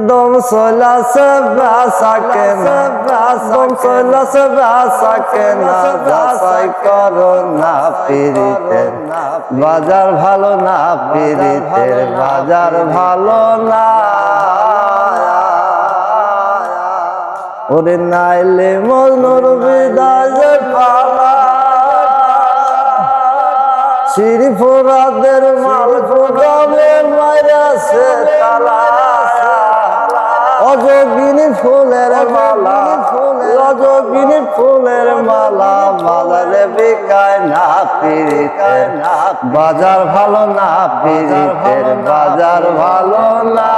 দম চলাছে বাসাকে না, দম চলাছে বাসাকে না, যাচাই করো না পীড়িতের বাজার ভালো না, পীড়িতের বাজার ভালো না। ওরে নাইলে মজনুর বিদায়ের পালা, শ্রীফুরাদের মাল গোদামে মাইরাছে তালা। অযোগিনী ফুলের মালা, অযোগিনী ফুলের মালা, বাজারে বিকায় না পীড়িতের বাজার ভালো না, পীড়িতের বাজার ভালো না।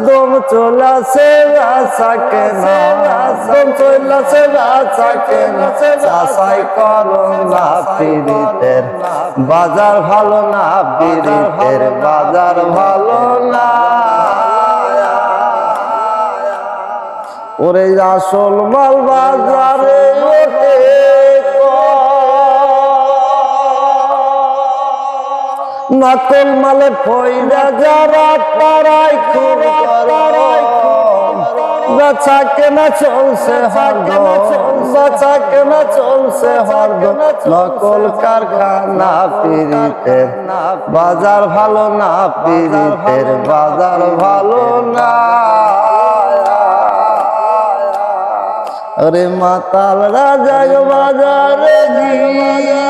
দম চলাছে বাসাকে না, দম চলাছে বাসাকে না, যাচাই করো না পীড়িতের বাজার ভালো না, পীড়িতের বাজার ভালো না। ওরে আসল মাল বাজারে ওঠে নকল মালে ফইরা যারা তারাই খুব বেচা কেনা চলছে হরদম, বেচা কেনা চলছে হরদম। নকল কারখানা পীড়িতের বাজার ভালো না, পীড়িতের বাজার ভালো না। আরে মাতাল রাজা বাজারে গিয়ে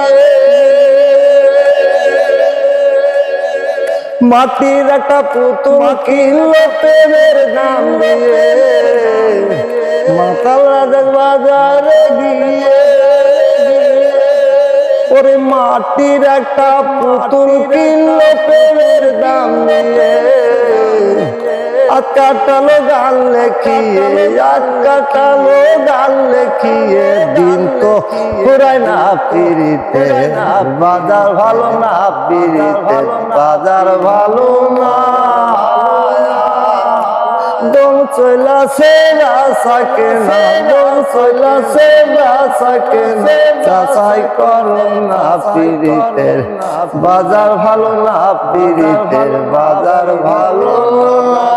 মাটির একটা পুতুল কিনলো প্রেমের দাম দিয়ে, মাতাল রাজা বাজারে গিয়ে ওরে মাটির একটা পুতুল কিনলো প্রেমের দাম দিয়ে। আজ কাটালো গান লেখিয়ে, আজ কাটালো গান লেখিয়ে, দিন তো ঘুরায় না পীড়িতের বাজার ভালো না, পীড়িতের বাজার ভালো না। দম চলাছে বাসাকে না, দম চলাছে বাসাকে না, যাচাই করো না পীড়িতের বাজার ভালো না, পীড়িতের বাজার ভালো না।